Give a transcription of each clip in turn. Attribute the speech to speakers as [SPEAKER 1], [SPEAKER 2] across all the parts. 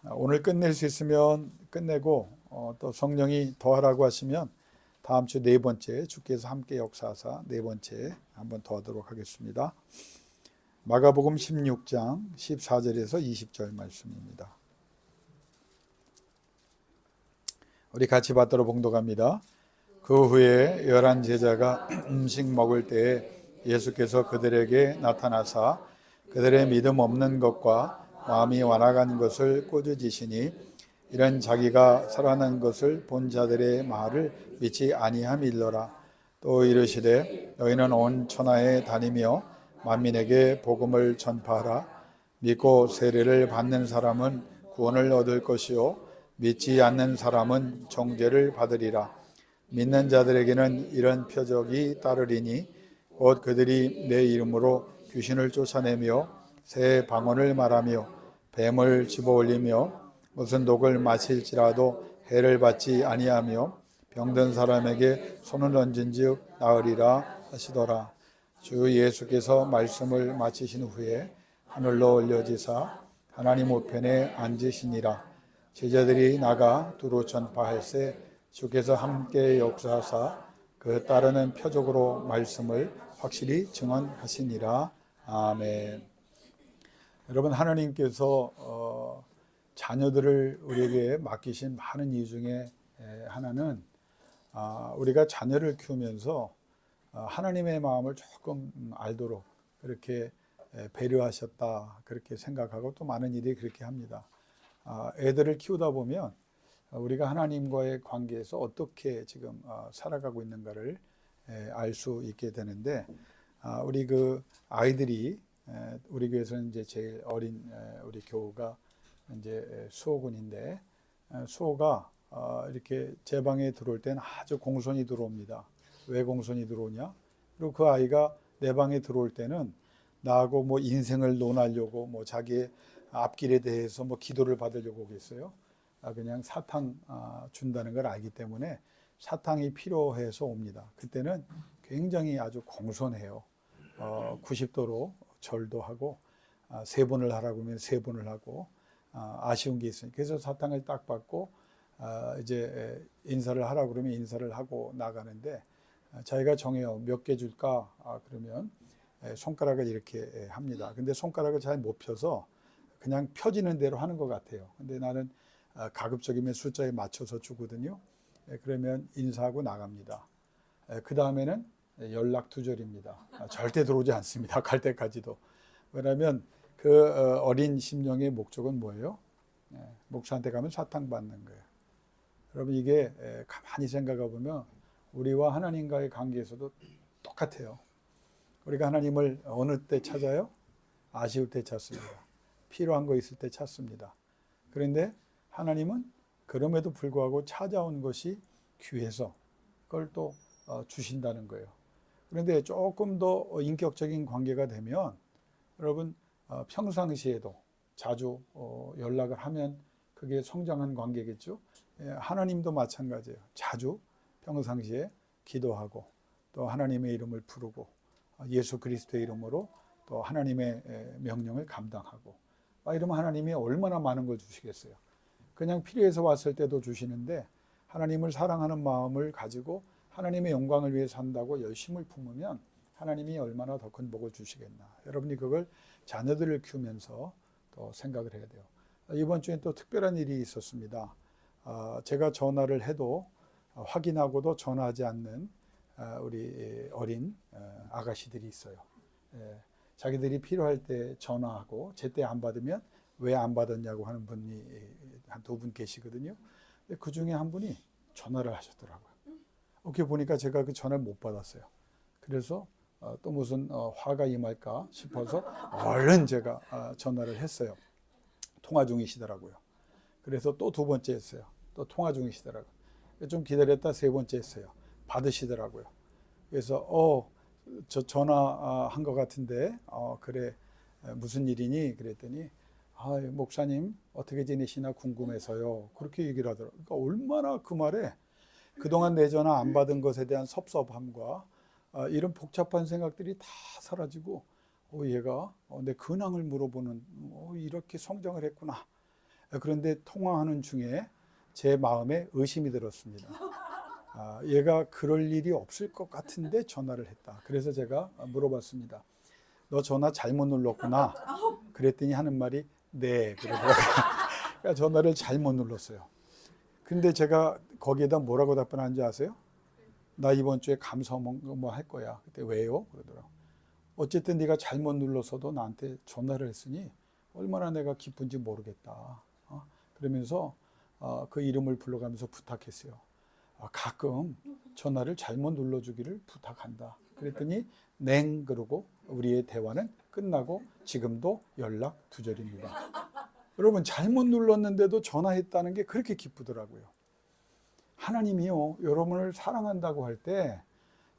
[SPEAKER 1] 오늘 끝낼 수 있으면 끝내고 또 성령이 더 하라고 하시면 다음 주 네 번째 주께서 함께 역사하사 네 번째 한번 더 하도록 하겠습니다. 마가복음 16장 14절에서 20절 말씀입니다. 우리 같이 받들어 봉독합니다. 그 후에 11 제자가 음식 먹을 때에 예수께서 그들에게 나타나사 그들의 믿음 없는 것과 마음이 완악한 것을 꼬드기시니 이런 자기가 살아난 것을 본 자들의 말을 믿지 아니함일러라. 또 이르시되 너희는 온 천하에 다니며 만민에게 복음을 전파하라. 믿고 세례를 받는 사람은 구원을 얻을 것이요 믿지 않는 사람은 정죄를 받으리라. 믿는 자들에게는 이런 표적이 따르리니 곧 그들이 내 이름으로 귀신을 쫓아내며 새 방언을 말하며 뱀을 집어올리며 무슨 독을 마실지라도 해를 받지 아니하며 병든 사람에게 손을 얹은즉 나으리라 하시더라. 주 예수께서 말씀을 마치신 후에 하늘로 올려지사 하나님 우편에 앉으시니라. 제자들이 나가 두루 전파할세 주께서 함께 역사하사 그 따르는 표적으로 말씀을 확실히 증언하시니라. 아멘. 여러분, 하나님께서 자녀들을 우리에게 맡기신 많은 이유 중에 하나는 우리가 자녀를 키우면서 하나님의 마음을 조금 알도록 그렇게 배려하셨다, 그렇게 생각하고 또 많은 일이 그렇게 합니다. 애들을 키우다 보면 우리가 하나님과의 관계에서 어떻게 지금 살아가고 있는가를 알 수 있게 되는데, 우리 그 아이들이 우리 교회에서는 이제 제일 어린 우리 교우가 이제 수호군인데, 수호가 이렇게 제 방에 들어올 때는 아주 공손히 들어옵니다. 왜 공손히 들어오냐? 그리고 그 아이가 내 방에 들어올 때는 나하고 뭐 인생을 논하려고 뭐 자기의 앞길에 대해서 뭐 기도를 받으려고 오겠어요. 그냥 사탕 준다는 걸 알기 때문에 사탕이 필요해서 옵니다. 그때는 굉장히 아주 공손해요. 90도로 절도 하고 세 번을 하라고 하면 세 번을 하고 아쉬운 게 있으니까 그래서 사탕을 딱 받고 이제 인사를 하라고 그러면 인사를 하고 나가는데 자기가 정해요. 몇 개 줄까? 그러면 손가락을 이렇게 합니다. 근데 손가락을 잘 못 펴서 그냥 펴지는 대로 하는 것 같아요. 근데 나는 가급적이면 숫자에 맞춰서 주거든요. 그러면 인사하고 나갑니다. 그 다음에는 연락 두절입니다. 절대 들어오지 않습니다. 갈 때까지도. 왜냐하면 그 어린 심령의 목적은 뭐예요? 목사한테 가면 사탕 받는 거예요. 여러분, 이게 가만히 생각해 보면 우리와 하나님과의 관계에서도 똑같아요. 우리가 하나님을 어느 때 찾아요? 아쉬울 때 찾습니다. 필요한 거 있을 때 찾습니다. 그런데 하나님은 그럼에도 불구하고 찾아온 것이 귀해서 그걸 또 주신다는 거예요. 그런데 조금 더 인격적인 관계가 되면 여러분 평상시에도 자주 연락을 하면 그게 성장한 관계겠죠. 하나님도 마찬가지예요. 자주 평상시에 기도하고 또 하나님의 이름을 부르고 예수 그리스도의 이름으로 또 하나님의 명령을 감당하고 이러면 하나님이 얼마나 많은 걸 주시겠어요. 그냥 필요해서 왔을 때도 주시는데 하나님을 사랑하는 마음을 가지고 하나님의 영광을 위해 산다고 열심을 품으면 하나님이 얼마나 더 큰 복을 주시겠나. 여러분이 그걸 자녀들을 키우면서 또 생각을 해야 돼요. 이번 주엔 또 특별한 일이 있었습니다. 제가 전화를 해도 확인하고도 전화하지 않는 우리 어린 아가씨들이 있어요. 자기들이 필요할 때 전화하고 제때 안 받으면 왜 안 받았냐고 하는 분이 한 두 분 계시거든요. 그 중에 한 분이 전화를 하셨더라고요. 이렇게 보니까 제가 그 전화를 못 받았어요. 그래서 또 무슨 화가 임할까 싶어서 얼른 제가 전화를 했어요. 통화 중이시더라고요. 그래서 또 두 번째 했어요. 또 통화 중이시더라고요. 좀 기다렸다 세 번째 했어요. 받으시더라고요. 그래서 저 전화한 것 같은데 그래 무슨 일이니? 그랬더니 목사님 어떻게 지내시나 궁금해서요. 그렇게 얘기를 하더라고요. 그러니까 얼마나 그 말에 그동안 내 전화 안 받은 것에 대한 섭섭함과 이런 복잡한 생각들이 다 사라지고 얘가 내 근황을 물어보는 이렇게 성장을 했구나. 그런데 통화하는 중에 제 마음에 의심이 들었습니다. 얘가 그럴 일이 없을 것 같은데 전화를 했다. 그래서 제가 물어봤습니다. 너 전화 잘못 눌렀구나. 그랬더니 하는 말이 네. 그러더라고요. 그러니까 전화를 잘못 눌렀어요. 근데 제가 거기에다 뭐라고 답변한 줄 아세요? 나 이번 주에 감사 뭐 할 거야. 그때 왜요? 그러더라고. 어쨌든 네가 잘못 눌러서도 나한테 전화를 했으니 얼마나 내가 기쁜지 모르겠다. 그러면서 그 이름을 불러가면서 부탁했어요. 가끔 전화를 잘못 눌러주기를 부탁한다. 그랬더니 냉 그러고 우리의 대화는 끝나고 지금도 연락 두절입니다. 여러분 잘못 눌렀는데도 전화했다는 게 그렇게 기쁘더라고요. 하나님이요 여러분을 사랑한다고 할 때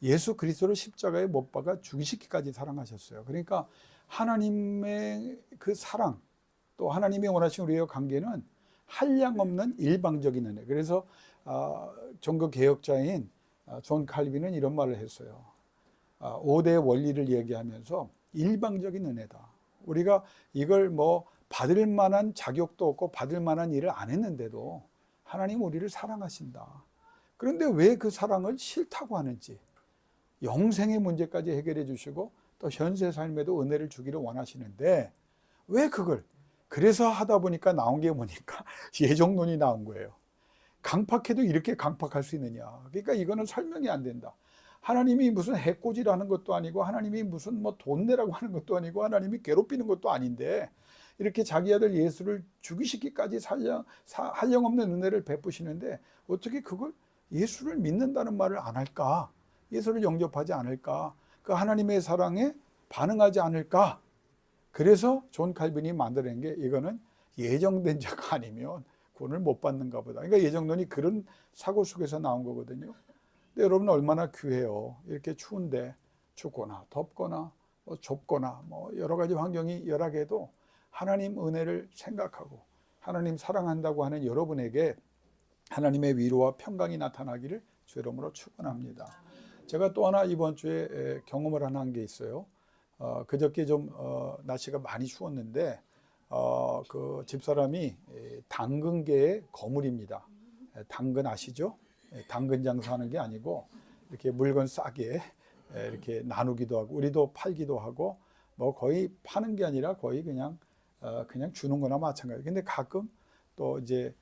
[SPEAKER 1] 예수 그리스도를 십자가에 못 박아 죽이시기까지 사랑하셨어요. 그러니까 하나님의 그 사랑 또 하나님이 원하시는 우리의 관계는 한량없는 일방적인 은혜. 그래서 종교 개혁자인 존 칼빈은 이런 말을 했어요. 5대 원리를 얘기하면서 일방적인 은혜다. 우리가 이걸 뭐 받을 만한 자격도 없고 받을 만한 일을 안 했는데도 하나님 우리를 사랑하신다. 그런데 왜 그 사랑을 싫다고 하는지 영생의 문제까지 해결해 주시고 또 현세 삶에도 은혜를 주기를 원하시는데 왜 그걸 그래서 하다 보니까 나온 게 뭐니까 예정론이 나온 거예요. 강팍해도 이렇게 강팍할 수 있느냐. 그러니까 이거는 설명이 안 된다. 하나님이 무슨 해코지라는 것도 아니고 하나님이 무슨 뭐 돈 내라고 하는 것도 아니고 하나님이 괴롭히는 것도 아닌데 이렇게 자기 아들 예수를 죽이시기까지 한량없는 은혜를 베푸시는데 어떻게 그걸 예수를 믿는다는 말을 안 할까? 예수를 영접하지 않을까? 그 하나님의 사랑에 반응하지 않을까? 그래서 존 칼빈이 만들어낸 게 이거는 예정된 자가 아니면 구원을 못 받는가 보다. 그러니까 예정론이 그런 사고 속에서 나온 거거든요. 근데 여러분 얼마나 귀해요. 이렇게 추운데 춥거나 덥거나 뭐 좁거나 뭐 여러 가지 환경이 열악해도 하나님 은혜를 생각하고 하나님 사랑한다고 하는 여러분에게 하나님의 위로와 평강이 나타나기를 주 이름으로 축원합니다. 제가 또 하나 이번 주에 경험을 하나 한 게 있어요. 그저께 좀 날씨가 많이 추웠는데 그 집사람이 당근계의 거물입니다. 당근 아시죠? 당근 장사하는 게 아니고 이렇게 물건 싸게 이렇게 나누기도 하고 우리도 팔기도 하고 뭐 거의 파는 게 아니라 거의 그냥 주는 거나 마찬가지. 근데 가끔 또 이제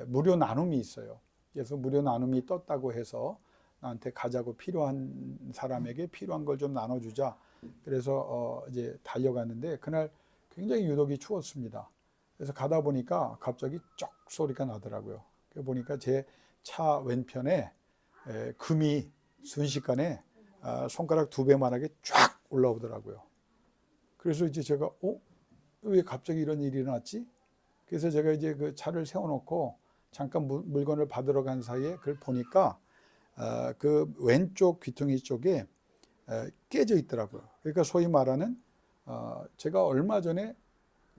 [SPEAKER 1] 무료 나눔이 있어요. 그래서 무료 나눔이 떴다고 해서 나한테 가자고 필요한 사람에게 필요한 걸 좀 나눠주자. 그래서 이제 달려갔는데 그날 굉장히 유독이 추웠습니다. 그래서 가다 보니까 갑자기 쩍 소리가 나더라고요. 보니까 제 차 왼편에 금이 순식간에 손가락 2배만하게 쫙 올라오더라고요. 그래서 이제 제가 왜 갑자기 이런 일이 일어났지? 그래서 제가 이제 그 차를 세워놓고 잠깐 물건을 받으러 간 사이에 그걸 보니까 그 왼쪽 귀퉁이 쪽에 깨져 있더라고요. 그러니까 소위 말하는 제가 얼마 전에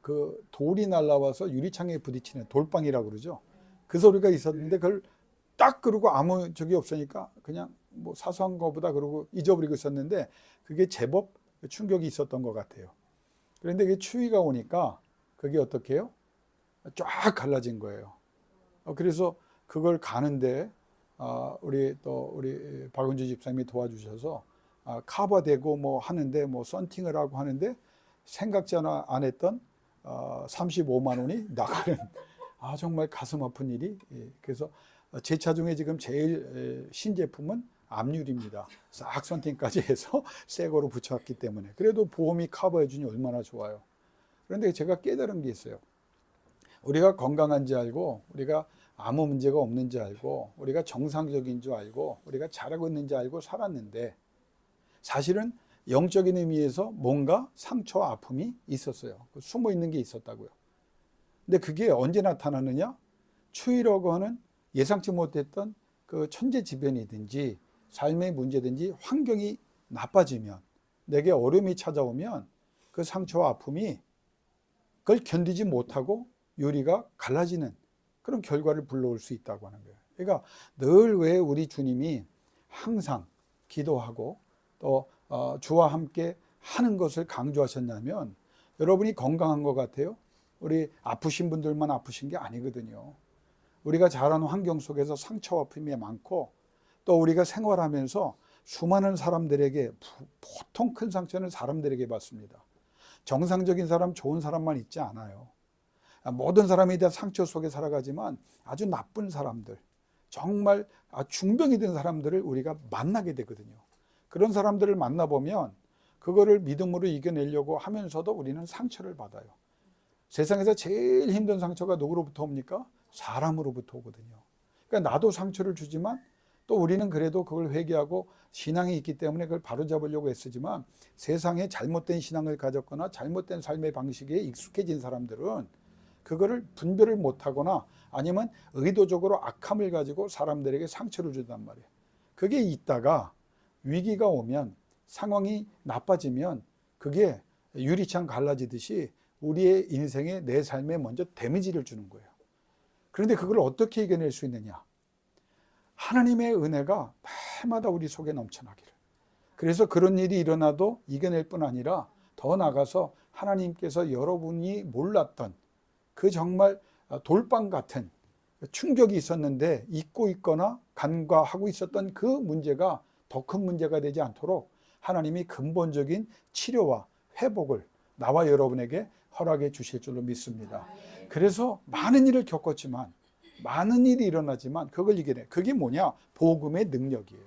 [SPEAKER 1] 그 돌이 날라와서 유리창에 부딪히는 돌방이라고 그러죠. 그 소리가 있었는데 그걸 딱 그러고 아무 적이 없으니까 그냥 뭐 사소한 거보다 그러고 잊어버리고 있었는데 그게 제법 충격이 있었던 것 같아요. 그런데 그게 추위가 오니까 그게 어떻게 해요? 쫙 갈라진 거예요. 그래서 그걸 가는데 우리 박은주 집사님이 도와주셔서 커버되고 뭐 하는데 뭐 썬팅을 하고 하는데 생각지 안 했던 35만 원이 나가는 정말 가슴 아픈 일이. 그래서 제 차 중에 지금 제일 신제품은 압률입니다. 싹 썬팅까지 해서 새 거로 붙였기 때문에 그래도 보험이 커버해 주니 얼마나 좋아요. 그런데 제가 깨달은 게 있어요. 우리가 건강한지 알고 우리가 아무 문제가 없는지 알고 우리가 정상적인 줄 알고 우리가 잘하고 있는지 알고 살았는데 사실은 영적인 의미에서 뭔가 상처와 아픔이 있었어요. 숨어 있는 게 있었다고요. 근데 그게 언제 나타나느냐? 추위라고 하는 예상치 못했던 그 천재지변이든지 삶의 문제든지 환경이 나빠지면 내게 어려움이 찾아오면 그 상처와 아픔이 그걸 견디지 못하고 유리가 갈라지는 그런 결과를 불러올 수 있다고 하는 거예요. 그러니까 늘 왜 우리 주님이 항상 기도하고 또 주와 함께 하는 것을 강조하셨냐면 여러분이 건강한 것 같아요? 우리 아프신 분들만 아프신 게 아니거든요. 우리가 자라는 환경 속에서 상처와 아픔이 많고, 또 우리가 생활하면서 수많은 사람들에게, 보통 큰 상처는 사람들에게 받습니다. 정상적인 사람, 좋은 사람만 있지 않아요. 모든 사람이 다 상처 속에 살아가지만 아주 나쁜 사람들, 정말 중병이 된 사람들을 우리가 만나게 되거든요. 그런 사람들을 만나보면 그거를 믿음으로 이겨내려고 하면서도 우리는 상처를 받아요. 세상에서 제일 힘든 상처가 누구로부터 옵니까? 사람으로부터 오거든요. 그러니까 나도 상처를 주지만 또 우리는 그래도 그걸 회개하고 신앙이 있기 때문에 그걸 바로잡으려고 애쓰지만, 세상에 잘못된 신앙을 가졌거나 잘못된 삶의 방식에 익숙해진 사람들은 그거를 분별을 못하거나 아니면 의도적으로 악함을 가지고 사람들에게 상처를 준단 말이에요. 그게 있다가 위기가 오면, 상황이 나빠지면 그게 유리창 갈라지듯이 우리의 인생에, 내 삶에 먼저 데미지를 주는 거예요. 그런데 그걸 어떻게 이겨낼 수 있느냐? 하나님의 은혜가 날마다 우리 속에 넘쳐나기를. 그래서 그런 일이 일어나도 이겨낼 뿐 아니라 더 나아가서 하나님께서 여러분이 몰랐던 그 정말 돌방 같은 충격이 있었는데 잊고 있거나 간과하고 있었던 그 문제가 더 큰 문제가 되지 않도록 하나님이 근본적인 치료와 회복을 나와 여러분에게 허락해 주실 줄로 믿습니다. 그래서 많은 일을 겪었지만, 많은 일이 일어나지만 그걸 이겨내. 그게 뭐냐? 복음의 능력이에요.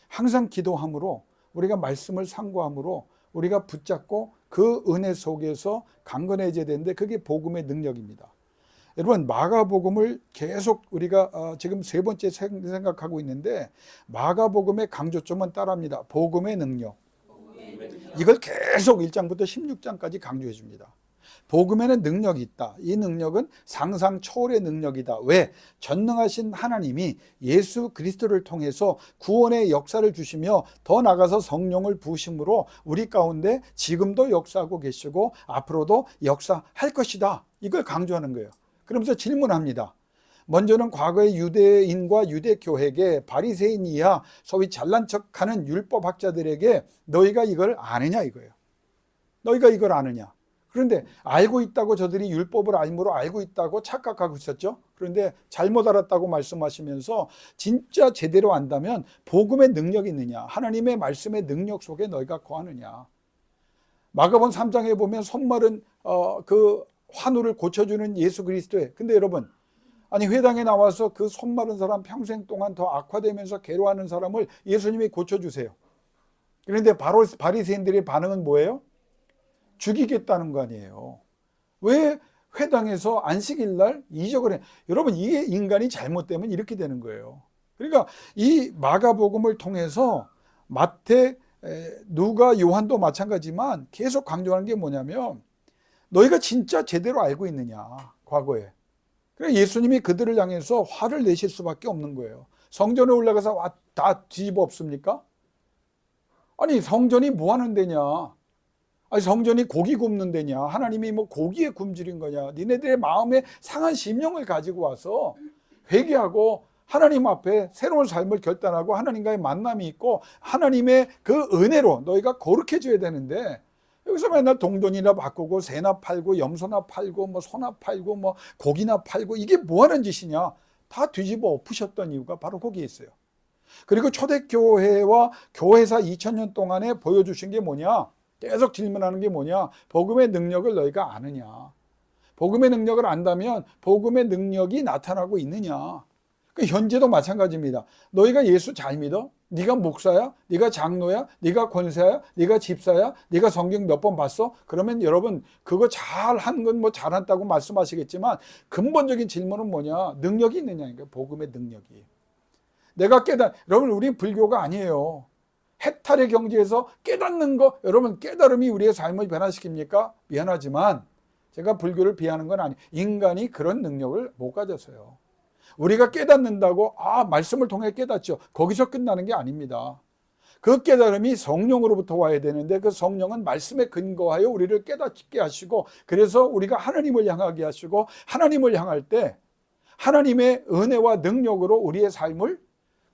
[SPEAKER 1] 항상 기도함으로, 우리가 말씀을 상고함으로 우리가 붙잡고 그 은혜 속에서 강건해져야 되는데, 그게 복음의 능력입니다. 여러분, 마가복음을 계속 우리가 지금 세 번째 생각하고 있는데, 마가복음의 강조점은 따라합니다. 복음의 능력. 이걸 계속 1장부터 16장까지 강조해 줍니다. 복음에는 능력이 있다. 이 능력은 상상 초월의 능력이다. 왜? 전능하신 하나님이 예수 그리스도를 통해서 구원의 역사를 주시며 더 나아가서 성령을 부으심으로 우리 가운데 지금도 역사하고 계시고 앞으로도 역사할 것이다. 이걸 강조하는 거예요. 그러면서 질문합니다. 먼저는 과거의 유대인과 유대교회에게, 바리새인 이하 소위 잘난 척하는 율법학자들에게 너희가 이걸 아느냐 이거예요. 너희가 이걸 아느냐. 그런데 알고 있다고, 저들이 율법을 알므로 알고 있다고 착각하고 있었죠. 그런데 잘못 알았다고 말씀하시면서 진짜 제대로 안다면 복음의 능력이 있느냐, 하나님의 말씀의 능력 속에 너희가 거하느냐. 마가복음 3장에 보면 손마른 그 환우를 고쳐주는 예수 그리스도의, 근데 여러분, 아니 회당에 나와서 그 손마른 사람 평생 동안 더 악화되면서 괴로워하는 사람을 예수님이 고쳐주세요. 그런데 바로 바리새인들의 반응은 뭐예요? 죽이겠다는 거 아니에요. 왜 회당에서 안식일 날 이적을 해? 여러분, 이게 인간이 잘못되면 이렇게 되는 거예요. 그러니까 이 마가복음을 통해서 마태, 누가, 요한도 마찬가지지만 계속 강조하는 게 뭐냐면, 너희가 진짜 제대로 알고 있느냐, 과거에. 그래서 예수님이 그들을 향해서 화를 내실 수밖에 없는 거예요. 성전에 올라가서 다 뒤집어 엎습니까? 아니, 성전이 뭐 하는 데냐? 아니, 성전이 고기 굽는 데냐? 하나님이 뭐 고기에 굶주린 거냐? 니네들의 마음에 상한 심령을 가지고 와서 회개하고 하나님 앞에 새로운 삶을 결단하고 하나님과의 만남이 있고 하나님의 그 은혜로 너희가 거룩해져야 되는데, 여기서 맨날 동전이나 바꾸고 새나 팔고 염소나 팔고 뭐 소나 팔고 뭐 고기나 팔고, 이게 뭐 하는 짓이냐? 다 뒤집어 엎으셨던 이유가 바로 거기에 있어요. 그리고 초대교회와 교회사 2000년 동안에 보여주신 게 뭐냐? 계속 질문하는 게 뭐냐? 복음의 능력을 너희가 아느냐? 복음의 능력을 안다면 복음의 능력이 나타나고 있느냐? 현재도 마찬가지입니다. 너희가 예수 잘 믿어? 네가 목사야? 네가 장로야? 네가 권사야? 네가 집사야? 네가 성경 몇 번 봤어? 그러면 여러분, 그거 잘한 건 뭐 잘한다고 말씀하시겠지만 근본적인 질문은 뭐냐? 능력이 있느냐? 복음의 능력이. 내가 여러분, 우리 불교가 아니에요. 해탈의 경지에서 깨닫는 거, 여러분, 깨달음이 우리의 삶을 변화시킵니까? 미안하지만 제가 불교를 비하는 건 아니에요. 인간이 그런 능력을 못 가졌어요. 우리가 깨닫는다고 말씀을 통해 깨닫죠. 거기서 끝나는 게 아닙니다. 그 깨달음이 성령으로부터 와야 되는데, 그 성령은 말씀에 근거하여 우리를 깨닫게 하시고, 그래서 우리가 하나님을 향하게 하시고, 하나님을 향할 때 하나님의 은혜와 능력으로 우리의 삶을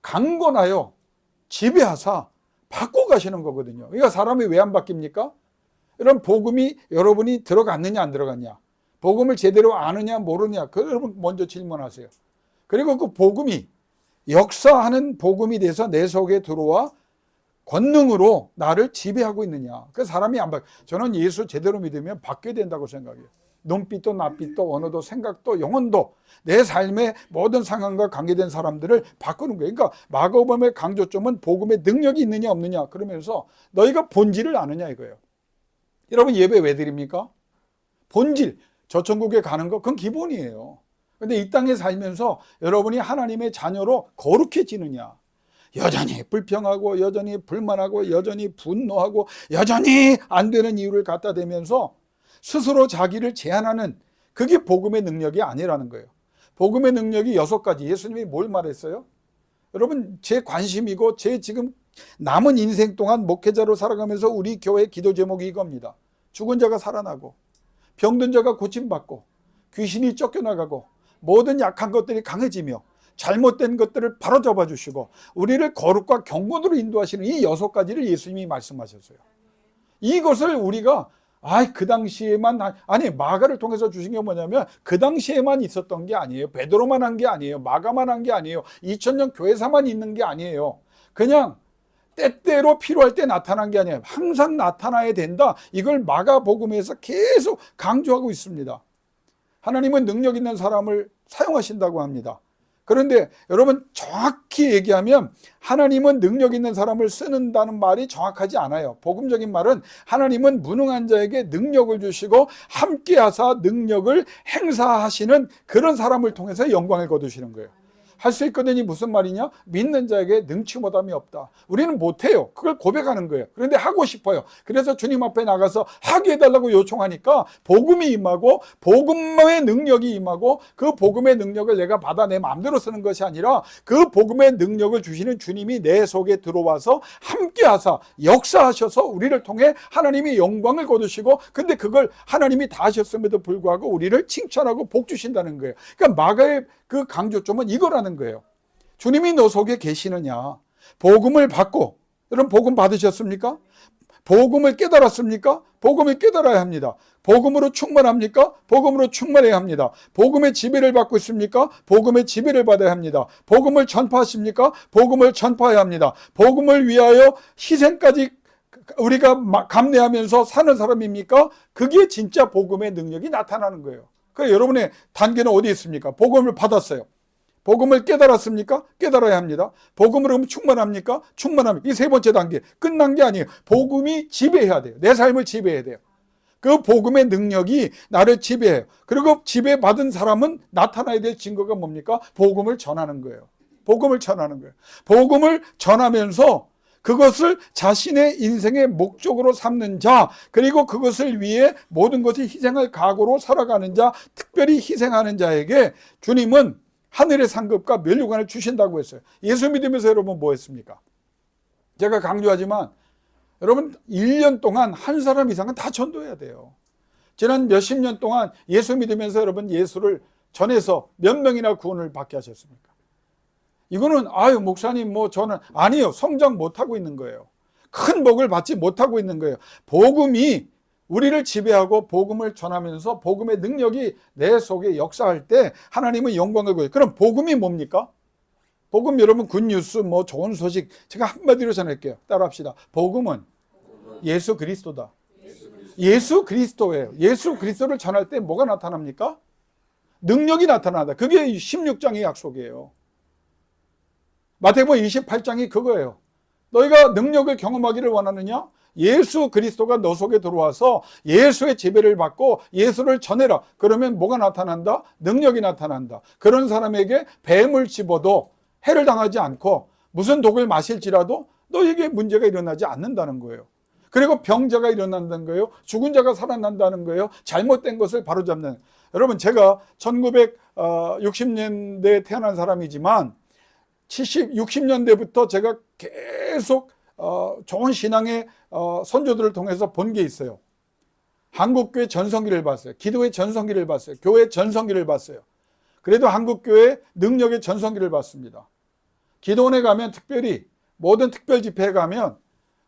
[SPEAKER 1] 강건하여 지배하사 바꿔 가시는 거거든요. 그러니까 사람이 왜 안 바뀝니까? 이런 복음이 여러분이 들어갔느냐 안 들어갔냐? 복음을 제대로 아느냐 모르냐, 그 여러분 먼저 질문하세요. 그리고 그 복음이 역사하는 복음이 돼서 내 속에 들어와 권능으로 나를 지배하고 있느냐. 그 사람이 안 바. 저는 예수 제대로 믿으면 바뀌어야 된다고 생각해요. 눈빛도 낯빛도 언어도 생각도 영혼도 내 삶의 모든 상황과 관계된 사람들을 바꾸는 거예요. 그러니까 마가복음의 강조점은 복음의 능력이 있느냐 없느냐, 그러면서 너희가 본질을 아느냐 이거예요. 여러분 예배 왜 드립니까? 본질, 저 천국에 가는 거 그건 기본이에요. 근데 이 땅에 살면서 여러분이 하나님의 자녀로 거룩해지느냐, 여전히 불평하고 여전히 불만하고 여전히 분노하고 여전히 안 되는 이유를 갖다 대면서 스스로 자기를 제한하는, 그게 복음의 능력이 아니라는 거예요. 복음의 능력이 6가지. 예수님이 뭘 말했어요? 여러분 제 관심이고 제 지금 남은 인생 동안 목회자로 살아가면서 우리 교회 기도 제목이 이겁니다. 죽은 자가 살아나고 병든 자가 고침받고 귀신이 쫓겨나가고 모든 약한 것들이 강해지며 잘못된 것들을 바로잡아 주시고 우리를 거룩과 경건으로 인도하시는 이 6가지를 예수님이 말씀하셨어요. 이것을 우리가 그 당시에만, 아니 마가를 통해서 주신 게 뭐냐면 그 당시에만 있었던 게 아니에요. 베드로만 한 게 아니에요. 마가만 한 게 아니에요. 2000년 교회사만 있는 게 아니에요. 그냥 때때로 필요할 때 나타난 게 아니에요. 항상 나타나야 된다. 이걸 마가복음에서 계속 강조하고 있습니다. 하나님은 능력 있는 사람을 사용하신다고 합니다. 그런데 여러분 정확히 얘기하면 하나님은 능력 있는 사람을 쓰는다는 말이 정확하지 않아요. 복음적인 말은 하나님은 무능한 자에게 능력을 주시고 함께 하사 능력을 행사하시는 그런 사람을 통해서 영광을 거두시는 거예요. 할 수 있거든요. 무슨 말이냐? 믿는 자에게 능치 못함이 없다. 우리는 못해요. 그걸 고백하는 거예요. 그런데 하고 싶어요. 그래서 주님 앞에 나가서 하게 해달라고 요청하니까 복음이 임하고 복음의 능력이 임하고 그 복음의 능력을 내가 받아 내 마음대로 쓰는 것이 아니라 그 복음의 능력을 주시는 주님이 내 속에 들어와서 함께 하사 역사하셔서 우리를 통해 하나님이 영광을 거두시고, 근데 그걸 하나님이 다 하셨음에도 불구하고 우리를 칭찬하고 복 주신다는 거예요. 그러니까 마가의 그 강조점은 이거라는 거예요. 주님이 너 속에 계시느냐. 복음을 받고, 여러분 복음 받으셨습니까? 복음을 깨달았습니까? 복음을 깨달아야 합니다. 복음으로 충만합니까? 복음으로 충만해야 합니다. 복음의 지배를 받고 있습니까? 복음의 지배를 받아야 합니다. 복음을 전파하십니까? 복음을 전파해야 합니다. 복음을 위하여 희생까지 우리가 감내하면서 사는 사람입니까? 그게 진짜 복음의 능력이 나타나는 거예요. 그래서 여러분의 단계는 어디 있습니까? 복음을 받았어요. 복음을 깨달았습니까? 깨달아야 합니다. 복음으로 충만합니까? 충만합니다. 이 3번째 단계 끝난 게 아니에요. 복음이 지배해야 돼요. 내 삶을 지배해야 돼요. 그 복음의 능력이 나를 지배해요. 그리고 지배받은 사람은 나타나야 될 증거가 뭡니까? 복음을 전하는 거예요. 복음을 전하는 거예요. 복음을 전하면서 그것을 자신의 인생의 목적으로 삼는 자, 그리고 그것을 위해 모든 것을 희생할 각오로 살아가는 자, 특별히 희생하는 자에게 주님은 하늘의 상급과 면류관을 주신다고 했어요. 예수 믿으면서 여러분 뭐 했습니까? 제가 강조하지만 여러분 1년 동안 한 사람 이상은 다 전도해야 돼요. 지난 몇십 년 동안 예수 믿으면서 여러분 예수를 전해서 몇 명이나 구원을 받게 하셨습니까? 이거는 목사님 저는 아니요. 성장 못하고 있는 거예요. 큰 복을 받지 못하고 있는 거예요. 복음이 우리를 지배하고 복음을 전하면서 복음의 능력이 내 속에 역사할 때 하나님은 영광을 거둬요. 그럼 복음이 뭡니까? 복음 여러분 굿뉴스 좋은 소식 제가 한마디로 전할게요. 따라합시다. 복음은 예수 그리스도다. 예수 그리스도예요. 예수 그리스도를 전할 때 뭐가 나타납니까? 능력이 나타나다. 그게 16장의 약속이에요. 마태복음 28장이 그거예요. 너희가 능력을 경험하기를 원하느냐? 예수 그리스도가 너 속에 들어와서 예수의 지배를 받고 예수를 전해라. 그러면 뭐가 나타난다? 능력이 나타난다. 그런 사람에게 뱀을 집어도 해를 당하지 않고 무슨 독을 마실지라도 너에게 문제가 일어나지 않는다는 거예요. 그리고 병자가 일어난다는 거예요. 죽은 자가 살아난다는 거예요. 잘못된 것을 바로잡는. 여러분 제가 1960년대에 태어난 사람이지만 60년대부터 제가 계속 좋은 신앙의 선조들을 통해서 본 게 있어요. 한국교회 전성기를 봤어요. 기도의 전성기를 봤어요. 교회 전성기를 봤어요. 그래도 한국교회 능력의 전성기를 봤습니다. 기도원에 가면 특별히 모든 특별 집회에 가면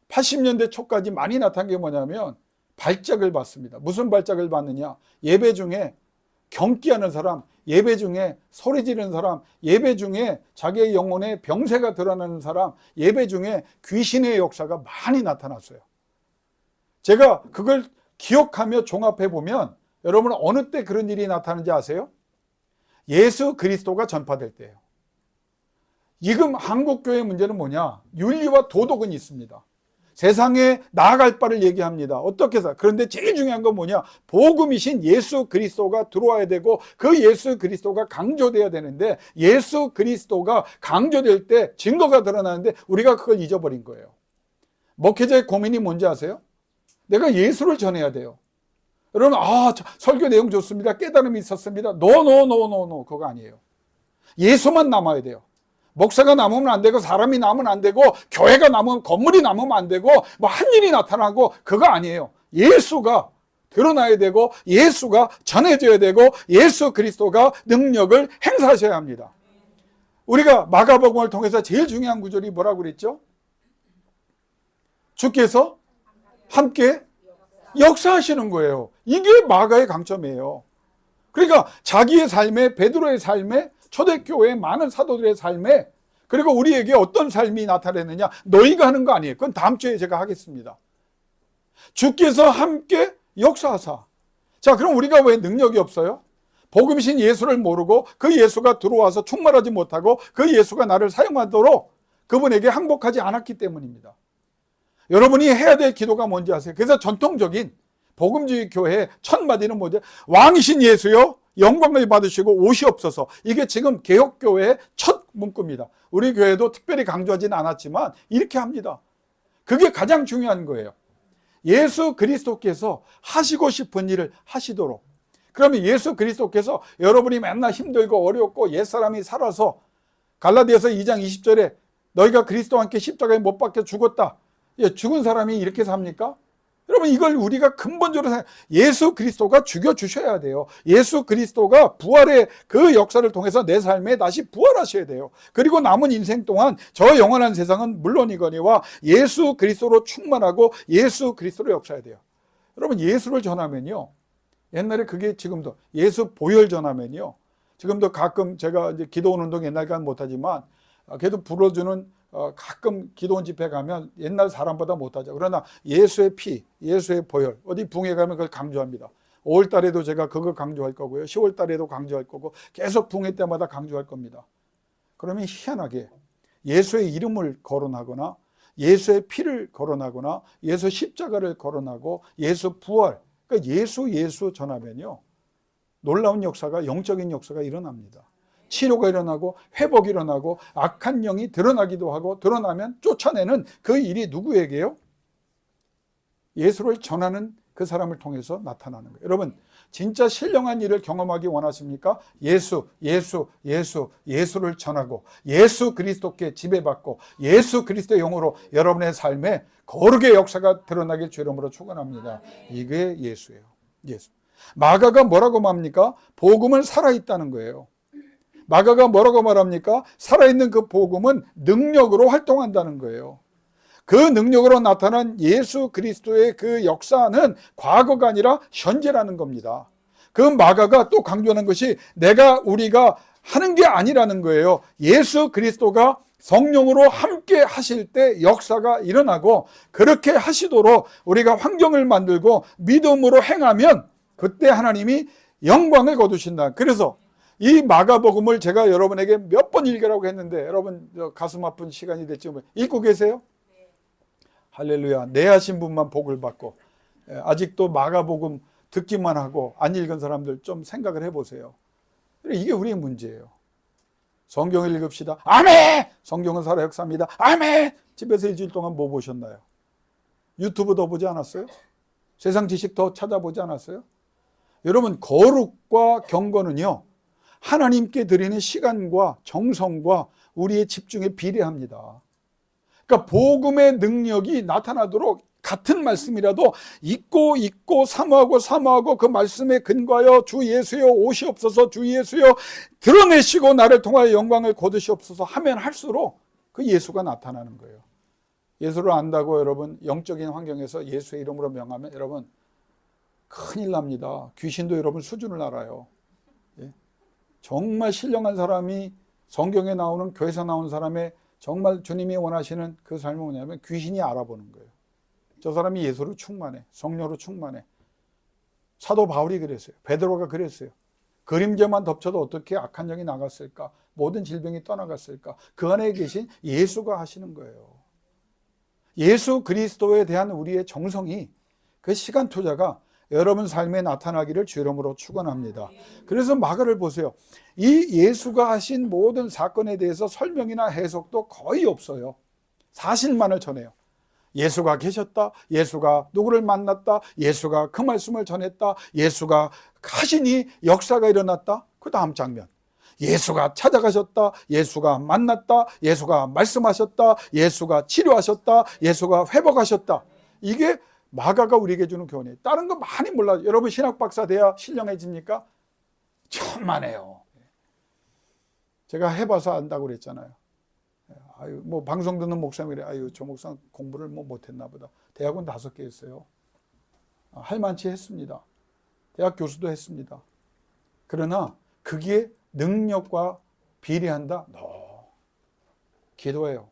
[SPEAKER 1] 80년대 초까지 많이 나타난 게 뭐냐면 발작을 봤습니다. 무슨 발작을 봤느냐? 예배 중에 경기하는 사람, 예배 중에 소리 지르는 사람, 예배 중에 자기의 영혼에 병세가 드러나는 사람, 예배 중에 귀신의 역사가 많이 나타났어요. 제가 그걸 기억하며 종합해 보면 여러분 어느 때 그런 일이 나타나는지 아세요? 예수 그리스도가 전파될 때예요. 지금 한국교회 문제는 뭐냐? 윤리와 도덕은 있습니다. 세상에 나아갈 바를 얘기합니다. 어떻게 해서? 그런데 제일 중요한 건 뭐냐? 복음이신 예수 그리스도가 들어와야 되고 그 예수 그리스도가 강조돼야 되는데 예수 그리스도가 강조될 때 증거가 드러나는데 우리가 그걸 잊어버린 거예요. 목회자의 고민이 뭔지 아세요? 내가 예수를 전해야 돼요. 여러분, 설교 내용 좋습니다. 깨달음이 있었습니다. 노. 그거 아니에요. 예수만 남아야 돼요. 목사가 남으면 안 되고 사람이 남으면 안 되고 교회가 남으면 건물이 남으면 안 되고 뭐 한 일이 나타나고 그거 아니에요. 예수가 드러나야 되고 예수가 전해져야 되고 예수 그리스도가 능력을 행사하셔야 합니다. 우리가 마가복음을 통해서 제일 중요한 구절이 뭐라고 그랬죠? 주께서 함께 역사하시는 거예요. 이게 마가의 강점이에요. 그러니까 자기의 삶에, 베드로의 삶에, 초대교회의 많은 사도들의 삶에, 그리고 우리에게 어떤 삶이 나타내느냐, 너희가 하는 거 아니에요. 그건 다음 주에 제가 하겠습니다. 주께서 함께 역사하사. 자, 그럼 우리가 왜 능력이 없어요? 복음이신 예수를 모르고 그 예수가 들어와서 충만하지 못하고 그 예수가 나를 사용하도록 그분에게 항복하지 않았기 때문입니다. 여러분이 해야 될 기도가 뭔지 아세요? 그래서 전통적인 복음주의 교회의 첫 마디는 뭐죠? 왕이신 예수요, 영광을 받으시고 오시옵소서. 이게 지금 개혁교회의 첫 문구입니다. 우리 교회도 특별히 강조하지는 않았지만 이렇게 합니다. 그게 가장 중요한 거예요. 예수 그리스도께서 하시고 싶은 일을 하시도록. 그러면 예수 그리스도께서 여러분이 맨날 힘들고 어렵고 옛사람이 살아서 갈라디아서 2장 20절에 너희가 그리스도와 함께 십자가에 못 박혀 죽었다. 죽은 사람이 이렇게 삽니까? 여러분, 이걸 우리가 근본적으로 예수 그리스도가 죽여주셔야 돼요. 예수 그리스도가 부활의 그 역사를 통해서 내 삶에 다시 부활하셔야 돼요. 그리고 남은 인생 동안 저 영원한 세상은 물론이거니와 예수 그리스도로 충만하고 예수 그리스도로 역사해야 돼요. 여러분, 예수를 전하면요, 옛날에 그게 지금도 예수 보혈 전하면요, 지금도 가끔 제가 이제 기도원 운동 옛날과는 못하지만 그래도 불러주는 가끔 기도원 집회 가면 옛날 사람보다 못하죠. 그러나 예수의 피, 예수의 보혈, 어디 붕에 가면 그걸 강조합니다. 5월 달에도 제가 그거 강조할 거고요. 10월 달에도 강조할 거고 계속 붕회 때마다 강조할 겁니다. 그러면 희한하게 예수의 이름을 거론하거나 예수의 피를 거론하거나 예수 십자가를 거론하고 예수 부활, 그러니까 예수 전하면요, 놀라운 역사가, 영적인 역사가 일어납니다. 치료가 일어나고 회복이 일어나고 악한 영이 드러나기도 하고 드러나면 쫓아내는 그 일이 누구에게요? 예수를 전하는 그 사람을 통해서 나타나는 거예요. 여러분, 진짜 신령한 일을 경험하기 원하십니까? 예수를 전하고 예수 그리스도께 지배받고 예수 그리스도의 영으로 여러분의 삶에 거룩의 역사가 드러나길 주 이름으로 축원합니다. 이게 예수예요. 예수. 마가가 뭐라고 말합니까? 복음은 살아있다는 거예요. 마가가 뭐라고 말합니까? 살아있는 그 복음은 능력으로 활동한다는 거예요. 그 능력으로 나타난 예수 그리스도의 그 역사는 과거가 아니라 현재라는 겁니다. 그 마가가 또 강조하는 것이 우리가 하는 게 아니라는 거예요. 예수 그리스도가 성령으로 함께 하실 때 역사가 일어나고 그렇게 하시도록 우리가 환경을 만들고 믿음으로 행하면 그때 하나님이 영광을 거두신다. 그래서 이 마가복음을 제가 여러분에게 몇 번 읽으라고 했는데 여러분 가슴 아픈 시간이 됐지 읽고 계세요? 네. 할렐루야. 네 하신 분만 복을 받고 아직도 마가복음 듣기만 하고 안 읽은 사람들 좀 생각을 해보세요. 이게 우리의 문제예요. 성경을 읽읍시다. 아멘! 성경은 살아 역사입니다. 아멘! 집에서 일주일 동안 뭐 보셨나요? 유튜브 더 보지 않았어요? 세상 지식 더 찾아보지 않았어요? 여러분, 거룩과 경건은요, 하나님께 드리는 시간과 정성과 우리의 집중에 비례합니다. 그러니까 복음의 능력이 나타나도록 같은 말씀이라도 읽고 사모하고 그 말씀에 근거하여 주 예수여 오시옵소서, 주 예수여 드러내시고 나를 통하여 영광을 거두시옵소서 하면 할수록 그 예수가 나타나는 거예요. 예수를 안다고 여러분 영적인 환경에서 예수의 이름으로 명하면 여러분 큰일 납니다. 귀신도 여러분 수준을 알아요. 정말 신령한 사람이 성경에 나오는 교회에서 나온 사람의 정말 주님이 원하시는 그 삶은 뭐냐면 귀신이 알아보는 거예요. 저 사람이 예수로 충만해. 성령으로 충만해. 사도 바울이 그랬어요. 베드로가 그랬어요. 그림자만 덮쳐도 어떻게 악한 영이 나갔을까? 모든 질병이 떠나갔을까? 그 안에 계신 예수가 하시는 거예요. 예수 그리스도에 대한 우리의 정성이, 그 시간 투자가 여러분 삶에 나타나기를 주 이름으로 축원합니다. 그래서 마가를 보세요. 이 예수가 하신 모든 사건에 대해서 설명이나 해석도 거의 없어요. 사실만을 전해요. 예수가 계셨다, 예수가 누구를 만났다, 예수가 그 말씀을 전했다, 예수가 하시니 역사가 일어났다. 그 다음 장면, 예수가 찾아가셨다, 예수가 만났다, 예수가 말씀하셨다, 예수가 치료하셨다, 예수가 회복하셨다. 이게 마가가 우리에게 주는 교훈이에요. 다른 거 많이 몰라요. 여러분 신학 박사 돼야 신령해집니까? 천만에요. 제가 해봐서 안다고 그랬잖아요. 아유, 뭐 방송 듣는 목사님이 그래. 아유, 저 목사 공부를 뭐 못했나 보다. 대학원 5개 했어요. 할만치 했습니다. 대학 교수도 했습니다. 그러나 그게 능력과 비례한다? 기도해요.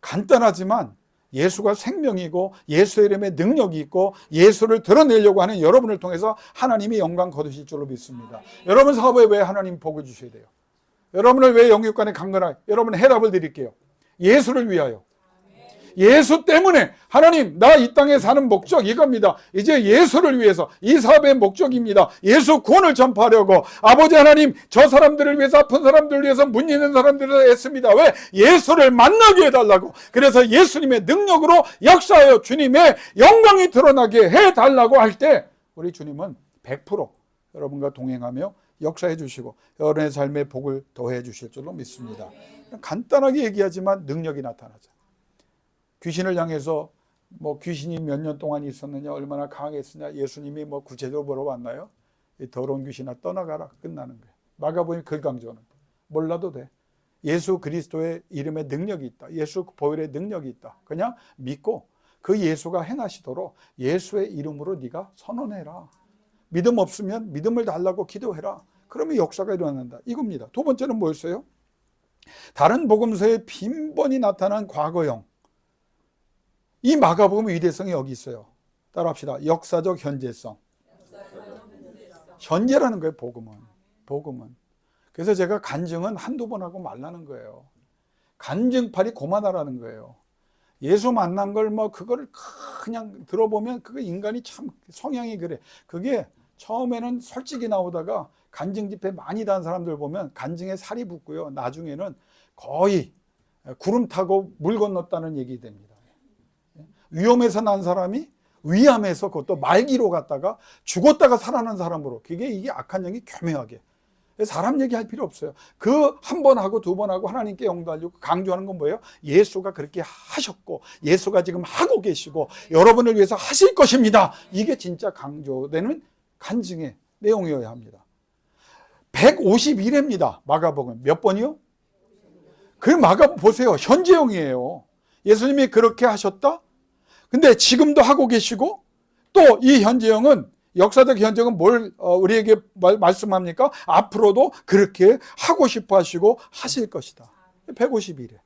[SPEAKER 1] 간단하지만 예수가 생명이고 예수의 이름에 능력이 있고 예수를 드러내려고 하는 여러분을 통해서 하나님이 영광 거두실 줄로 믿습니다. 여러분 사업에 왜 하나님 복을 주셔야 돼요? 여러분을 왜 영육간에 강건하게, 여러분 해답을 드릴게요. 예수를 위하여. 예수 때문에 하나님, 나 이 땅에 사는 목적 이겁니다. 이제 예수를 위해서, 이 사업의 목적입니다. 예수 구원을 전파하려고 아버지 하나님, 저 사람들을 위해서, 아픈 사람들을 위해서, 문 있는 사람들을 위해서 애씁니다. 왜? 예수를 만나게 해달라고. 그래서 예수님의 능력으로 역사하여 주님의 영광이 드러나게 해달라고 할 때 우리 주님은 100% 여러분과 동행하며 역사해 주시고 여러분의 삶에 복을 더해 주실 줄로 믿습니다. 간단하게 얘기하지만 능력이 나타나죠. 귀신을 향해서 뭐 귀신이 몇 년 동안 있었느냐, 얼마나 강했느냐, 예수님이 뭐 구체적으로 물어봤나요? 이 더러운 귀신아 떠나가라, 끝나는 거예요. 마가복음 그 강조는 몰라도 돼. 예수 그리스도의 이름에 능력이 있다. 예수 보혈의 능력이 있다. 그냥 믿고 그 예수가 행하시도록 예수의 이름으로 네가 선언해라. 믿음 없으면 믿음을 달라고 기도해라. 그러면 역사가 일어난다. 이겁니다. 두 번째는 뭐였어요? 다른 복음서에 빈번히 나타난 과거형. 이 마가복음의 위대성이 여기 있어요. 따라합시다. 역사적 현재성. 현재라는 거예요. 복음은. 그래서 제가 간증은 한두 번 하고 말라는 거예요. 간증팔이 고만하라는 거예요. 예수 만난 걸 뭐 그거를 그냥 들어보면 그거 인간이 참 성향이 그래. 그게 처음에는 솔직히 나오다가 간증 집회 많이 다한 사람들 보면 간증에 살이 붙고요. 나중에는 거의 구름 타고 물 건넜다는 얘기 됩니다. 위험에서 난 사람이 위암에서 그것도 말기로 갔다가 죽었다가 살아난 사람으로, 이게 악한 영이 교묘하게. 사람 얘기할 필요 없어요. 그 한 번 하고 두 번 하고 하나님께 영달리고 강조하는 건 뭐예요? 예수가 그렇게 하셨고 예수가 지금 하고 계시고 여러분을 위해서 하실 것입니다. 이게 진짜 강조되는 간증의 내용이어야 합니다. 151회입니다. 마가복음 몇 번이요? 그 마가복음 보세요. 현재형이에요. 예수님이 그렇게 하셨다? 근데 지금도 하고 계시고 또 이 현재형은, 역사적 현재형은 뭘 우리에게 말씀합니까? 앞으로도 그렇게 하고 싶어 하시고 하실 것이다. 151회.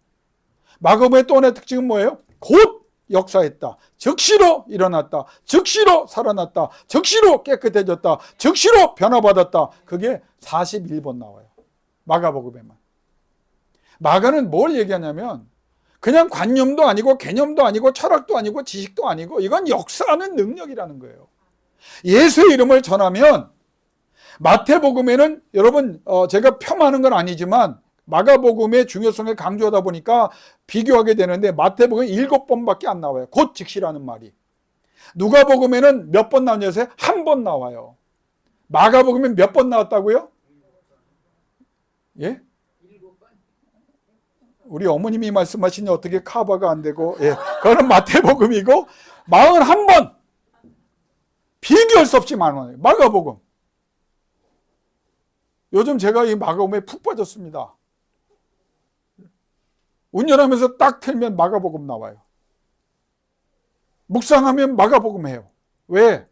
[SPEAKER 1] 마가복음의 또 하나의 특징은 뭐예요? 곧 역사했다. 즉시로 일어났다. 즉시로 살아났다. 즉시로 깨끗해졌다. 즉시로 변화받았다. 그게 41번 나와요. 마가복음에만. 마가는 뭘 얘기하냐면 그냥 관념도 아니고 개념도 아니고 철학도 아니고 지식도 아니고 이건 역사하는 능력이라는 거예요. 예수의 이름을 전하면, 마태복음에는 여러분 제가 폄하하는 건 아니지만 마가복음의 중요성을 강조하다 보니까 비교하게 되는데 마태복음은 7번밖에 안 나와요. 곧 즉시라는 말이. 누가복음에는 몇 번 나오냐세요? 한 번 나와요. 마가복음은 몇 번 나왔다고요? 예? 우리 어머님이 말씀하시니 어떻게 커버가 안 되고, 예, 그거는 마태복음이고 41번. 비교할 수 없이 많아요. 마가복음. 요즘 제가 이 마가복음에 푹 빠졌습니다. 운전하면서 딱 틀면 마가복음 나와요. 묵상하면 마가복음 해요. 왜?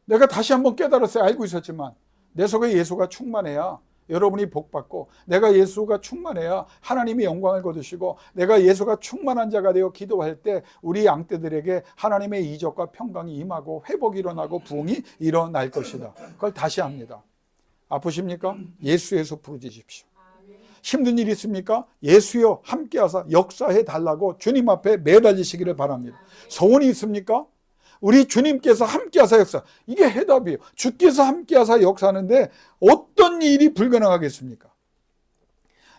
[SPEAKER 1] 내가 다시 한번 깨달았어요. 알고 있었지만 내 속에 예수가 충만해야 여러분이 복받고, 내가 예수가 충만해야 하나님이 영광을 거두시고, 내가 예수가 충만한 자가 되어 기도할 때 우리 양떼들에게 하나님의 이적과 평강이 임하고 회복이 일어나고 부흥이 일어날 것이다. 그걸 다시 합니다. 아프십니까? 예수 예수 부르짖으십시오. 힘든 일 있습니까? 예수여 함께하사 역사해 달라고 주님 앞에 매달리시기를 바랍니다. 소원이 있습니까? 우리 주님께서 함께하사 역사, 이게 해답이에요. 주께서 함께하사 역사하는데 어떤 일이 불가능하겠습니까?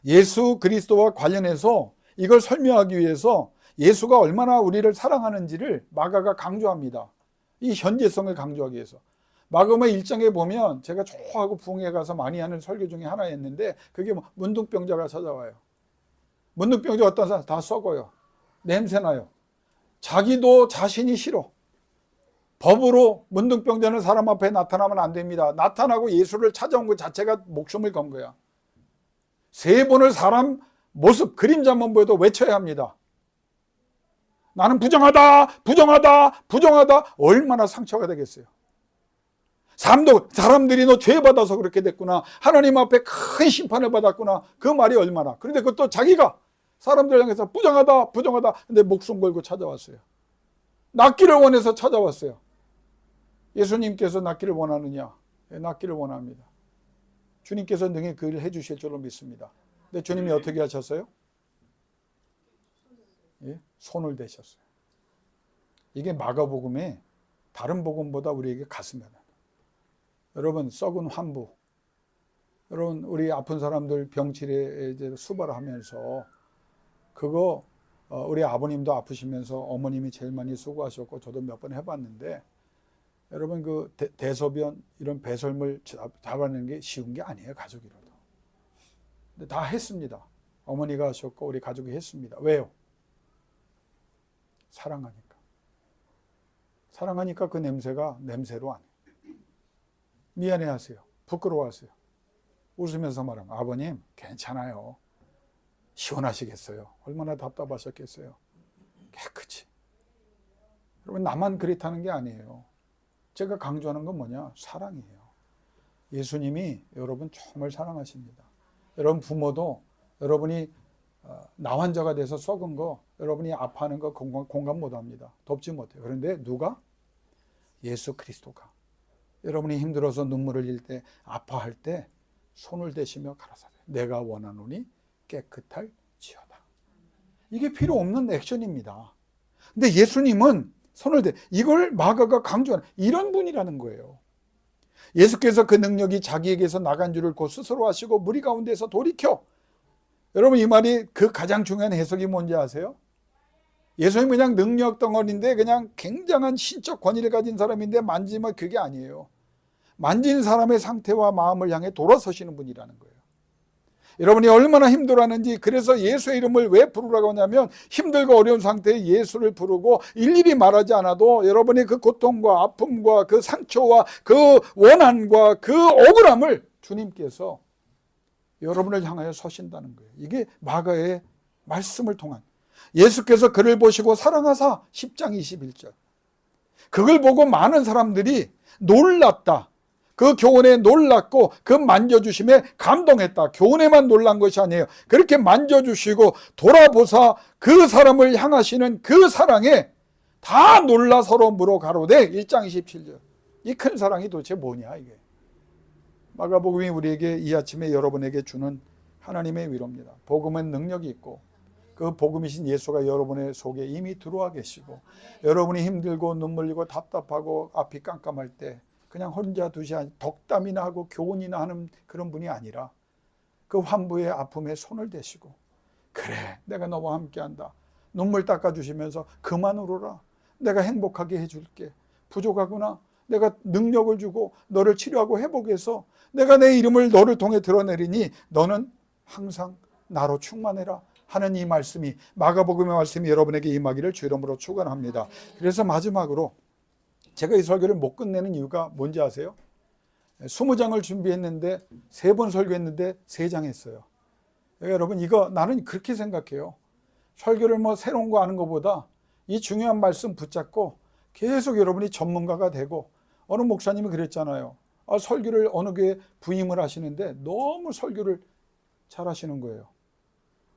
[SPEAKER 1] 예수 그리스도와 관련해서 이걸 설명하기 위해서 예수가 얼마나 우리를 사랑하는지를 마가가 강조합니다. 이 현재성을 강조하기 위해서. 마가복음 1장에 보면 제가 좋아하고 부흥회 가서 많이 하는 설교 중에 하나였는데, 그게 뭐 문둥병자가 찾아와요. 문둥병자 어떤 사람 다 썩어요. 냄새나요. 자기도 자신이 싫어. 법으로 문둥병자는 사람 앞에 나타나면 안 됩니다. 나타나고 예수를 찾아온 것 자체가 목숨을 건 거야. 3번을 사람 모습 그림자만 보여도 외쳐야 합니다. 나는 부정하다, 부정하다, 부정하다. 얼마나 상처가 되겠어요. 사람들이 너 죄 받아서 그렇게 됐구나, 하나님 앞에 큰 심판을 받았구나, 그 말이 얼마나. 그런데 그것도 자기가 사람들 향해서 부정하다, 부정하다. 근데 목숨 걸고 찾아왔어요. 낫기를 원해서 찾아왔어요. 예수님께서 낫기를 원하느냐? 낫기를 원합니다. 주님께서 능히 그 일을 해주실 줄로 믿습니다. 근데 주님이 어떻게 하셨어요? 예? 손을 대셨어요. 이게 마가복음에 다른 복음보다 우리에게 가슴이 아파요. 여러분, 썩은 환부, 여러분 우리 아픈 사람들 병치레 이제 수발하면서 그거 우리 아버님도 아프시면서 어머님이 제일 많이 수고하셨고 저도 몇 번 해봤는데, 여러분 그 대소변 이런 배설물 잡아내는 게 쉬운 게 아니에요, 가족이라도. 근데 다 했습니다. 어머니가 하셨고 우리 가족이 했습니다. 왜요? 사랑하니까. 사랑하니까 그 냄새가 냄새로 안 해요. 미안해하세요. 부끄러워하세요. 웃으면서 말하면 아버님 괜찮아요. 시원하시겠어요. 얼마나 답답하셨겠어요. 깨끗이. 여러분 나만 그렇다는 게 아니에요. 제가 강조하는 건 뭐냐? 사랑이에요. 예수님이 여러분 정말 사랑하십니다. 여러분 부모도 여러분이 나환자가 돼서 썩은 거, 여러분이 아파하는 거 공감 못합니다. 돕지 못해요. 그런데 누가? 예수 그리스도가 여러분이 힘들어서 눈물을 흘릴 때, 아파할 때 손을 대시며 가라사대 내가 원하노니 깨끗할 지어다. 이게 필요 없는 액션입니다. 근데 예수님은 손을 대, 이걸 마가가 강조하는 이런 분이라는 거예요. 예수께서 그 능력이 자기에게서 나간 줄을 곧 스스로 하시고 무리 가운데서 돌이켜. 여러분 이 말이 그 가장 중요한 해석이 뭔지 아세요? 예수님은 그냥 능력 덩어리인데, 그냥 굉장한 신적 권위를 가진 사람인데 만지면 그게 아니에요. 만진 사람의 상태와 마음을 향해 돌아서시는 분이라는 거예요. 여러분이 얼마나 힘들어하는지, 그래서 예수의 이름을 왜 부르라고 하냐면, 힘들고 어려운 상태에 예수를 부르고 일일이 말하지 않아도 여러분의 그 고통과 아픔과 그 상처와 그 원한과 그 억울함을 주님께서 여러분을 향하여 서신다는 거예요. 이게 마가의 말씀을 통한, 예수께서 그를 보시고 사랑하사 10장 21절, 그걸 보고 많은 사람들이 놀랐다. 그 교훈에 놀랐고 그 만져주심에 감동했다. 교훈에만 놀란 것이 아니에요. 그렇게 만져주시고 돌아보사 그 사람을 향하시는 그 사랑에 다 놀라 서로 물어 가로되 1장 27절. 이 큰 사랑이 도대체 뭐냐 이게. 마가복음이 우리에게 이 아침에 여러분에게 주는 하나님의 위로입니다. 복음은 능력이 있고 그 복음이신 예수가 여러분의 속에 이미 들어와 계시고, 여러분이 힘들고 눈물 흘리고 답답하고 앞이 깜깜할 때 그냥 혼자 두지 않고 덕담이나 하고 교훈이나 하는 그런 분이 아니라 그 환부의 아픔에 손을 대시고, 그래 내가 너와 함께한다. 눈물 닦아주시면서 그만 울어라. 내가 행복하게 해줄게. 부족하구나. 내가 능력을 주고 너를 치료하고 회복해서 내가 내 이름을 너를 통해 드러내리니 너는 항상 나로 충만해라 하는 이 말씀이, 마가복음의 말씀이 여러분에게 임하기를 주 이름으로 축원합니다. 그래서 마지막으로 제가 이 설교를 못 끝내는 이유가 뭔지 아세요? 20장을 준비했는데 3번 설교했는데 3장 했어요. 여러분 이거 나는 그렇게 생각해요. 설교를 뭐 새로운 거 하는 것보다 이 중요한 말씀 붙잡고 계속 여러분이 전문가가 되고, 어느 목사님이 그랬잖아요. 설교를 어느 교회에 부임을 하시는데 너무 설교를 잘 하시는 거예요.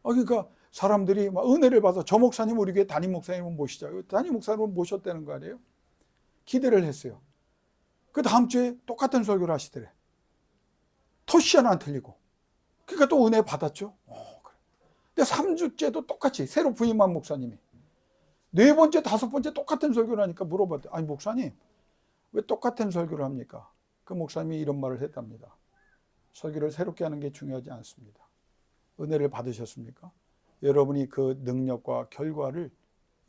[SPEAKER 1] 그러니까 사람들이 막 은혜를 받아 저 목사님 우리 교회 담임 목사님을 모시자. 담임 목사님을 모셨다는 거 아니에요? 기대를 했어요. 그 다음 주에 똑같은 설교를 하시더래. 토시 하나 안 틀리고. 그러니까 또 은혜 받았죠. 그래. 근데 3주째도 똑같이 새로 부임한 목사님이 4번째, 5번째 똑같은 설교를 하니까 물어봤대요. 아니 목사님 왜 똑같은 설교를 합니까? 그 목사님이 이런 말을 했답니다. 설교를 새롭게 하는 게 중요하지 않습니다. 은혜를 받으셨습니까? 여러분이 그 능력과 결과를